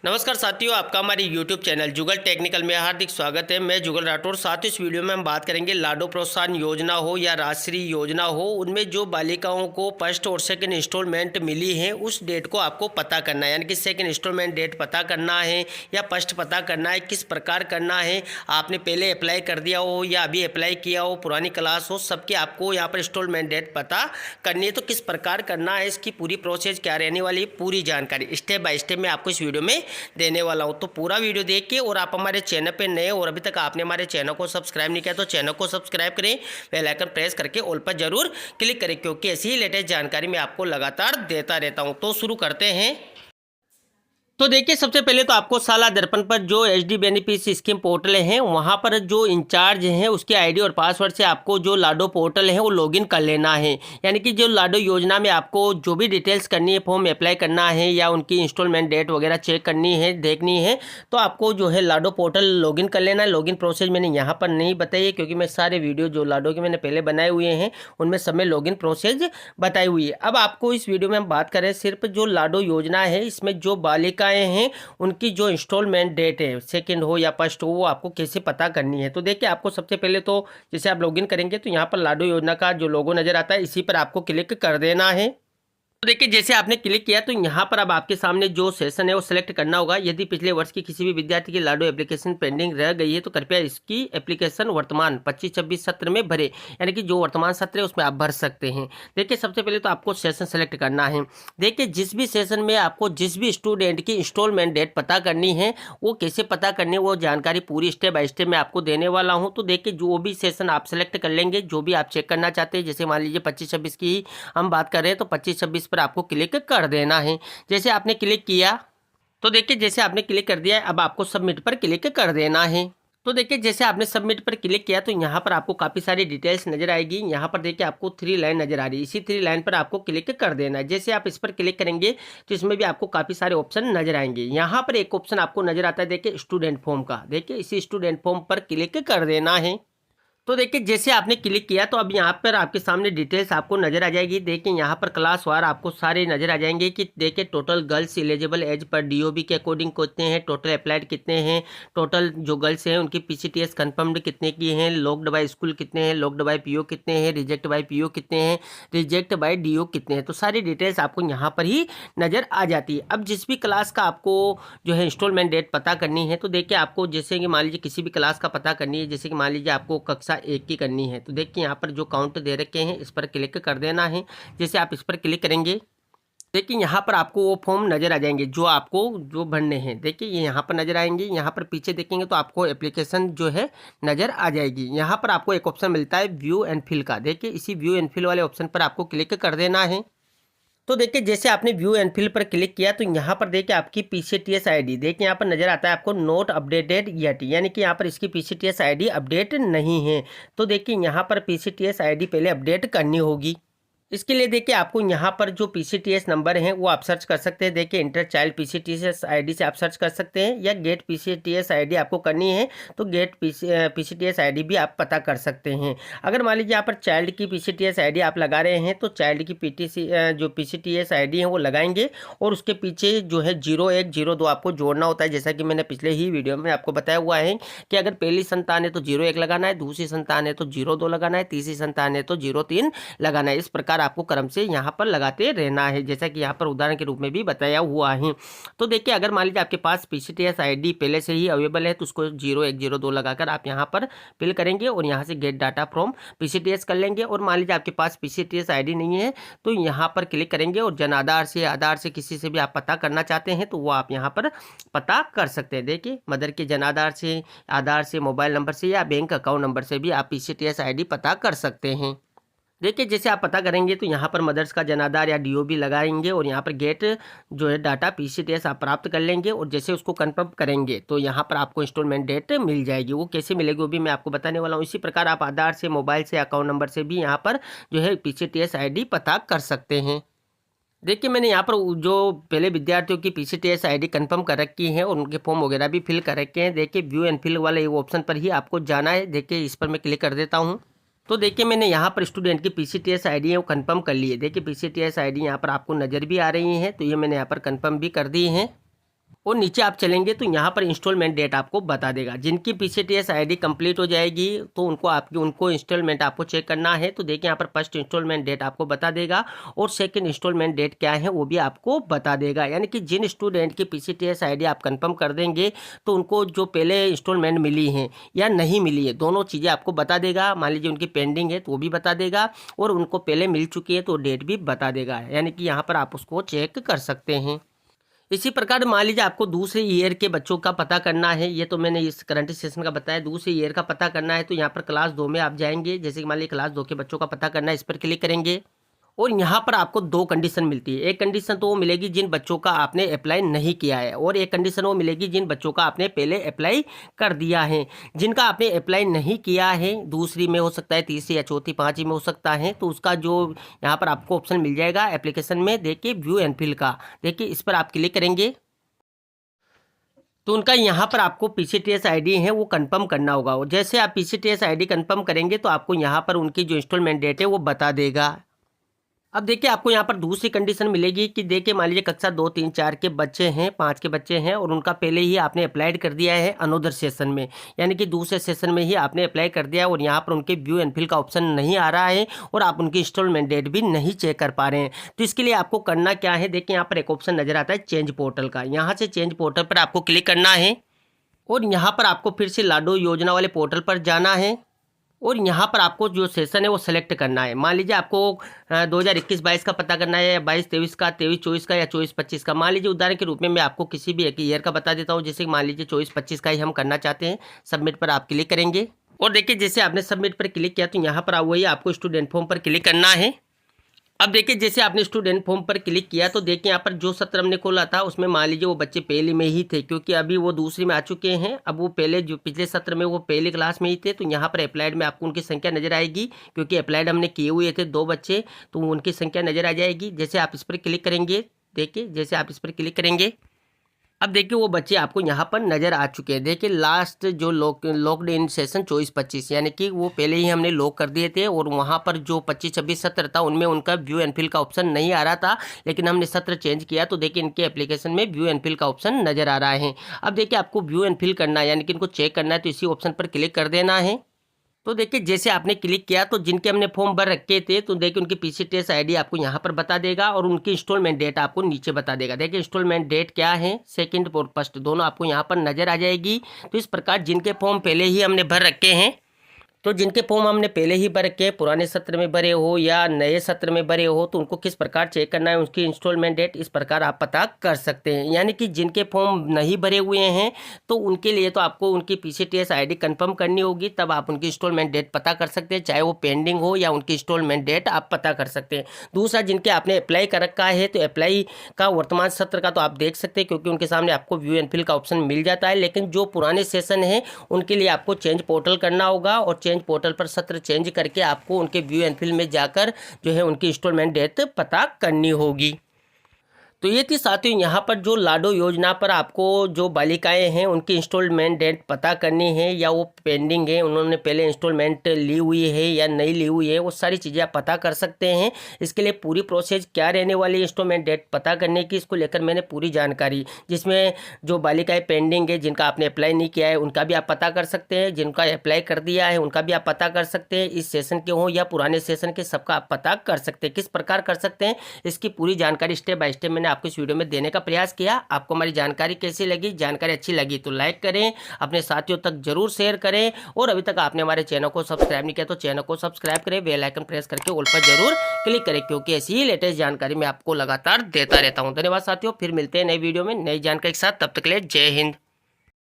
नमस्कार साथियों, आपका हमारे YouTube चैनल जुगल टेक्निकल में हार्दिक स्वागत है। मैं जुगल राठौर। साथियों, इस वीडियो में हम बात करेंगे लाडो प्रोत्साहन योजना हो या राजश्री योजना हो, उनमें जो बालिकाओं को फर्स्ट और सेकंड इंस्टॉलमेंट मिली है उस डेट को आपको पता करना है। यानी कि सेकंड इंस्टॉलमेंट डेट पता करना है या फर्स्ट पता करना है, किस प्रकार करना है। आपने पहले अप्लाई कर दिया हो या अभी अप्लाई किया हो, पुरानी क्लास हो, सबके आपको यहाँ पर इंस्टॉलमेंट डेट पता करनी है। तो किस प्रकार करना है, इसकी पूरी प्रोसेस क्या रहने वाली है, पूरी जानकारी स्टेप बाय स्टेप मैं आपको इस वीडियो में देने वाला हूं। तो पूरा वीडियो देख के, और आप हमारे चैनल पे नए और अभी तक आपने हमारे चैनल को सब्सक्राइब नहीं किया तो चैनल को सब्सक्राइब करें, बेल आइकन प्रेस करके ऑल पर जरूर क्लिक करें, क्योंकि ऐसी ही लेटेस्ट जानकारी मैं आपको लगातार देता रहता हूं। तो शुरू करते हैं। तो देखिए, सबसे पहले तो आपको साला दर्पण पर जो एचडी बेनिफिट स्कीम पोर्टल है वहां पर जो इंचार्ज है उसके आईडी और पासवर्ड से आपको जो लाडो पोर्टल है वो लॉगिन कर लेना है। यानी कि जो लाडो योजना में आपको जो भी डिटेल्स करनी है, फॉर्म अप्लाई करना है या उनकी इंस्टॉलमेंट डेट वगैरह चेक करनी है, देखनी है, तो आपको जो है लाडो पोर्टल लॉगिन कर लेना है। लॉगिन प्रोसेस मैंने यहाँ पर नहीं बताई है, क्योंकि मैं सारे वीडियो जो लाडो के मैंने पहले बनाए हुए हैं उनमें सब में लॉगिन प्रोसेस बताई हुई है। अब आपको इस वीडियो में हम बात करें सिर्फ जो लाडो योजना है, इसमें जो बालिका हैं उनकी जो इंस्टॉलमेंट डेट है, सेकंड हो या फर्स्ट हो, वो आपको कैसे पता करनी है। तो देखिए, आपको सबसे पहले तो जैसे आप लॉगिन करेंगे तो यहाँ पर लाडो योजना का जो लोगो नजर आता है इसी पर आपको क्लिक कर देना है। तो देखिए, जैसे आपने क्लिक किया तो यहाँ पर अब आपके सामने जो सेशन है वो सिलेक्ट करना होगा। यदि पिछले वर्ष की किसी भी विद्यार्थी की लाडो एप्लीकेशन पेंडिंग रह गई है तो कृपया इसकी एप्लीकेशन वर्तमान 25-26 सत्र में भरे। यानी कि जो वर्तमान सत्र है उसमें आप भर सकते हैं। देखिए, सबसे पहले तो आपको सेशन सेलेक्ट करना है। देखिए, जिस भी सेशन में आपको जिस भी स्टूडेंट की इंस्टॉलमेंट डेट पता करनी है, वो कैसे पता करनी है, वो जानकारी पूरी स्टेप बाय स्टेप मैं आपको देने वाला हूँ। तो देखिए, जो भी सेशन आप सेलेक्ट कर लेंगे, जो भी आप चेक करना चाहते हैं, जैसे मान लीजिए 25-26 की हम बात कर रहे हैं तो 25-26 पर आपको क्लिक कर देना है। जैसे आपने क्लिक किया तो देखिए, जैसे आपने क्लिक कर दिया है, अब आपको सबमिट पर क्लिक कर देना है। तो देखिए, जैसे आपने सबमिट पर क्लिक किया तो यहाँ पर आपको काफ़ी सारी डिटेल्स नजर आएगी। यहाँ पर देखिए, आपको 3 लाइन नजर आ रही है, इसी 3 लाइन पर आपको क्लिक कर देना है। जैसे आप इस पर क्लिक करेंगे तो इसमें भी आपको काफ़ी सारे ऑप्शन नजर आएंगे। यहाँ पर एक ऑप्शन आपको नजर आता है, देखिए स्टूडेंट फॉर्म का। देखिए, इसी स्टूडेंट फॉर्म पर क्लिक कर देना है। तो देखिए, जैसे आपने क्लिक किया तो अब यहाँ पर आपके सामने डिटेल्स आपको नजर आ जाएगी। देखिए, यहाँ पर क्लास वार आपको सारे नजर आ जाएंगे कि देखिए, टोटल गर्ल्स एलिजिबल एज पर डीओबी के अकॉर्डिंग कितने हैं, टोटल अप्लाइड कितने हैं, टोटल जो गर्ल्स हैं उनकी पीसीटीएस कंफर्म्ड कितने की हैं, लॉक्ड बाय स्कूल कितने हैं, लॉक्ड बाय पीओ कितने हैं, रिजेक्ट बाय पीओ कितने हैं, रिजेक्ट बाय डीओ कितने हैं। तो सारी डिटेल्स आपको यहाँ पर ही नजर आ जाती है। अब जिस भी क्लास का आपको जो है इंस्टॉलमेंट डेट पता करनी है, तो देखिए, आपको जैसे कि मान लीजिए किसी भी क्लास का पता करनी है, जैसे कि मान लीजिए आपको कक्षा 1 की करनी है, तो देखिए यहाँ पर जो काउंट दे रखे हैं इस पर क्लिक कर देना है। जैसे आप इस पर क्लिक करेंगे, देखिए यहाँ पर आपको वो फॉर्म नजर आ जाएंगे जो आपको जो भरने हैं। देखिए, ये यहाँ पर नजर आएंगे। यहाँ पर पीछे देखेंगे तो आपको एप्लीकेशन जो है नजर आ जाएगी। यहाँ पर आपको एक ऑप्शन मिलता है व्यू एंड फिल का। देखिए, इसी व्यू एंड फिल वाले ऑप्शन पर आपको क्लिक कर देना है। तो देखिए, जैसे आपने व्यू एंड फिल पर क्लिक किया तो यहाँ पर देखिए आपकी पीसीटीएस आईडी देखिए यहाँ पर नजर आता है आपको नोट अपडेटेड येट, यानी कि यहाँ पर इसकी पीसीटीएस आईडी अपडेट नहीं है। तो देखिए, यहाँ पर पीसीटीएस आईडी पहले अपडेट करनी होगी। इसके लिए देखिए, आपको यहाँ पर जो पीसीटीएस नंबर है वो आप सर्च कर सकते हैं। देखिए, इंटर चाइल्ड पीसीटीएस आईडी से आप सर्च कर सकते हैं, या गेट पीसीटीएस आईडी आपको करनी है तो गेट पीसीटीएस आईडी भी आप पता कर सकते हैं। अगर मान लीजिए यहाँ पर चाइल्ड की पीसीटीएस आईडी आप लगा रहे हैं तो चाइल्ड की जो पीसीटीएस आईडी है वो लगाएंगे, और उसके पीछे जो है 0102 आपको जोड़ना होता है। जैसा कि मैंने पिछले ही वीडियो में आपको बताया हुआ है कि अगर पहली संतान है तो 01 लगाना है, दूसरी संतान है तो 02 लगाना है, तीसरी संतान है तो 03 लगाना है। इस प्रकार आपको क्रम से यहाँ पर लगाते रहना है, जैसा कि यहाँ पर उदाहरण के रूप में भी बताया हुआ है। तो देखिए, अगर मान लीजिए आपके पास पीसीटीएस आईडी पहले से ही अवेलेबल है तो उसको 0102 लगाकर आप यहाँ पर फिल करेंगे और यहाँ से गेट डाटा फ्रॉम पीसीटीएस कर लेंगे। और मान लीजिए आपके पास पीसीटीएस आईडी नहीं है तो यहाँ पर क्लिक करेंगे और जन आधार से किसी से भी आप पता करना चाहते हैं तो वो आप यहाँ पर पता कर सकते हैं। देखिए, मदर के जन आधार से मोबाइल नंबर से या बैंक अकाउंट नंबर से भी आप पीसीटीएस आईडी पता कर सकते हैं। देखिए, जैसे आप पता करेंगे तो यहाँ पर मदर्स का जनाधार या डीओबी लगाएंगे और यहाँ पर गेट जो है डाटा पीसीटीएस आप प्राप्त कर लेंगे, और जैसे उसको कंफर्म करेंगे तो यहाँ पर आपको इंस्टॉलमेंट डेट मिल जाएगी। वो कैसे मिलेगी वो भी मैं आपको बताने वाला हूँ। इसी प्रकार आप आधार से, मोबाइल से, अकाउंट नंबर से भी यहाँ पर जो है पीसीटीएस आईडी पता कर सकते हैं। देखिए, मैंने यहाँ पर जो पहले विद्यार्थियों की पीसीटीएस आईडी कंफर्म कर रखी है और उनके फॉर्म वगैरह भी फिल कर रखे हैं। देखिए, व्यू एंड फिल वाले ऑप्शन पर ही आपको जाना है। देखिए, इस पर मैं क्लिक कर देता हूँ। तो देखिए, मैंने यहाँ पर स्टूडेंट की पीसीटीएस आईडी है वो कंफर्म कर ली है। देखिए, पीसीटीएस आईडी यहाँ पर आपको नज़र भी आ रही है, तो ये मैंने यहाँ पर कंफर्म भी कर दी है। और नीचे आप चलेंगे तो यहाँ पर इंस्टॉलमेंट डेट आपको बता देगा। जिनकी PCTS आईडी कंप्लीट हो जाएगी तो उनको इंस्टॉलमेंट आपको चेक करना है। तो देखिए यहाँ पर फर्स्ट इंस्टॉलमेंट डेट आपको बता देगा और सेकंड इंस्टॉलमेंट डेट क्या है वो भी आपको बता देगा। यानी कि जिन स्टूडेंट की PCTS आईडी आप कंफर्म कर देंगे तो उनको जो पहले इंस्टॉलमेंट मिली है या नहीं मिली है दोनों चीज़ें आपको बता देगा। मान लीजिए उनकी पेंडिंग है तो वो भी बता देगा और उनको पहले मिल चुकी है तो डेट भी बता देगा। यानी कि यहाँ पर आप उसको चेक कर सकते हैं। इसी प्रकार मान लीजिए आपको दूसरे ईयर के बच्चों का पता करना है। ये तो मैंने इस करंट सेशन का बताया। दूसरे ईयर का पता करना है तो यहाँ पर क्लास 2 में आप जाएंगे। जैसे कि मान लीजिए क्लास 2 के बच्चों का पता करना है, इस पर क्लिक करेंगे और यहाँ पर आपको 2 कंडीशन मिलती है। एक कंडीशन तो वो मिलेगी जिन बच्चों का आपने अप्लाई नहीं किया है और एक कंडीशन वो मिलेगी जिन बच्चों का आपने पहले अप्लाई कर दिया है। जिनका आपने अप्लाई नहीं किया है, दूसरी में हो सकता है, तीसरी या चौथी, पांचवी में हो सकता है, तो उसका जो यहाँ पर आपको ऑप्शन मिल जाएगा एप्लीकेशन में, देखिए व्यू एंड फिल का। देखिए इस पर आप क्लिक करेंगे तो उनका यहाँ पर आपको PCTS आईडी है वो कंफर्म करना होगा। और जैसे आप PCTS आईडी कंफर्म करेंगे तो आपको यहाँ पर उनकी जो इंस्टॉलमेंट डेट है वो बता देगा। अब देखिए आपको यहाँ पर दूसरी कंडीशन मिलेगी कि देखिए मान लीजिए कक्षा 2, 3, 4 के बच्चे हैं, 5 के बच्चे हैं और उनका पहले ही आपने अप्लाइड कर दिया है अनोदर सेशन में, यानी कि दूसरे सेशन में ही आपने अप्लाई कर दिया और यहाँ पर उनके व्यू एंड फिल का ऑप्शन नहीं आ रहा है और आप उनकी इंस्टॉलमेंट डेट भी नहीं चेक कर पा रहे हैं। तो इसके लिए आपको करना क्या है, देखिए यहाँ पर एक ऑप्शन नजर आता है चेंज पोर्टल का। यहाँ से चेंज पोर्टल पर आपको क्लिक करना है और यहाँ पर आपको फिर से लाडो योजना वाले पोर्टल पर जाना है और यहाँ पर आपको जो सेशन है वो सेलेक्ट करना है। मान लीजिए आपको 2021-22 का पता करना है या 22-23 का, 23-24 का या 24-25 का। मान लीजिए उदाहरण के रूप में मैं आपको किसी भी एक ईयर का बता देता हूँ। जैसे मान लीजिए 24-25 का ही हम करना चाहते हैं। सबमिट पर आप क्लिक करेंगे और देखिए जैसे आपने सबमिट पर क्लिक किया तो यहाँ पर वही आपको स्टूडेंट फॉर्म पर क्लिक करना है। अब देखिए जैसे आपने स्टूडेंट फॉर्म पर क्लिक किया तो देखिए यहाँ पर जो सत्र हमने खोला था उसमें मान लीजिए वो बच्चे पहली में ही थे, क्योंकि अभी वो दूसरी में आ चुके हैं। अब वो पहले जो पिछले सत्र में वो पहली क्लास में ही थे तो यहाँ पर अप्लाइड में आपको उनकी संख्या नजर आएगी, क्योंकि अप्लाइड हमने किए हुए थे 2 बच्चे, तो उनकी संख्या नजर आ जाएगी। जैसे आप इस पर क्लिक करेंगे, देखिए जैसे आप इस पर क्लिक करेंगे अब देखिए वो बच्चे आपको यहाँ पर नज़र आ चुके हैं। देखिए लास्ट जो लॉक्ड इन सेशन 24-25, यानी कि वो पहले ही हमने लॉक कर दिए थे और वहाँ पर जो 25-26 सत्र था उनमें उनका व्यू एंड फिल का ऑप्शन नहीं आ रहा था, लेकिन हमने सत्र चेंज किया तो देखिए इनके एप्लीकेशन में व्यू एंड फिल का ऑप्शन नज़र आ रहा है। अब देखिए आपको व्यू एंड फिल करना है, यानी कि इनको चेक करना है, तो इसी ऑप्शन पर क्लिक कर देना है। तो देखिए जैसे आपने क्लिक किया तो जिनके हमने फॉर्म भर रखे थे तो देखिए उनकी PCTS आईडी आपको यहाँ पर बता देगा और उनकी इंस्टॉलमेंट डेट आपको नीचे बता देगा। देखिए इंस्टॉलमेंट डेट क्या है, सेकंड और फर्स्ट दोनों आपको यहाँ पर नजर आ जाएगी। तो इस प्रकार जिनके फॉर्म पहले ही हमने भर रखे हैं, तो जिनके फॉर्म हमने पहले ही भर के पुराने सत्र में भरे हो या नए सत्र में भरे हो तो उनको किस प्रकार चेक करना है उसकी इंस्टॉलमेंट डेट, इस प्रकार आप पता कर सकते हैं। यानी कि जिनके फॉर्म नहीं भरे हुए हैं तो उनके लिए तो आपको उनकी PCTS आईडी कंफर्म करनी होगी, तब आप उनकी इंस्टॉलमेंट डेट पता कर सकते हैं, चाहे वो पेंडिंग हो या उनकी इंस्टॉलमेंट डेट आप पता कर सकते हैं। दूसरा, जिनके आपने अप्लाई कर रखा है तो अप्लाई का वर्तमान सत्र का तो आप देख सकते हैं, क्योंकि उनके सामने आपको व्यू एंड फिल का ऑप्शन मिल जाता है। लेकिन जो पुराने सेशन है उनके लिए आपको चेंज पोर्टल करना होगा और चेंज पोर्टल पर सत्र चेंज करके आपको उनके व्यू एंड फिल में जाकर जो है उनकी इंस्टॉलमेंट डेट पता करनी होगी। तो ये थी साथियों यहाँ पर जो लाडो योजना पर आपको जो बालिकाएं हैं उनकी इंस्टॉलमेंट डेट पता करनी है या वो पेंडिंग है, उन्होंने पहले इंस्टॉलमेंट ली हुई है या नहीं ली हुई है, वो सारी चीज़ें आप पता कर सकते हैं। इसके लिए पूरी प्रोसेस क्या रहने वाली इंस्टॉलमेंट डेट पता करने की, इसको लेकर मैंने पूरी जानकारी, जिसमें जो बालिकाएं पेंडिंग है जिनका आपने अप्लाई नहीं किया है उनका भी आप पता कर सकते हैं, जिनका अप्लाई कर दिया है उनका भी आप पता कर सकते हैं, इस सेशन के हों या पुराने सेशन के, सबका आप पता कर सकते हैं। किस प्रकार कर सकते हैं इसकी पूरी जानकारी स्टेप बाय स्टेप मैंने आपको इस वीडियो में देने का प्रयास किया। आपको हमारी जानकारी कैसी लगी, जानकारी अच्छी लगी तो लाइक करें, अपने साथियों तक जरूर शेयर करें और अभी तक आपने हमारे चैनल को सब्सक्राइब नहीं किया तो चैनल को सब्सक्राइब करें, बेल आइकन प्रेस करके ऑल पर जरूर क्लिक करें, क्योंकि ऐसी ही लेटेस्ट जानकारी मैं आपको लगातार देता रहता हूं। धन्यवाद साथियों, फिर मिलते हैं नई वीडियो में नई जानकारी के साथ, तब तक के लिए जय हिंद।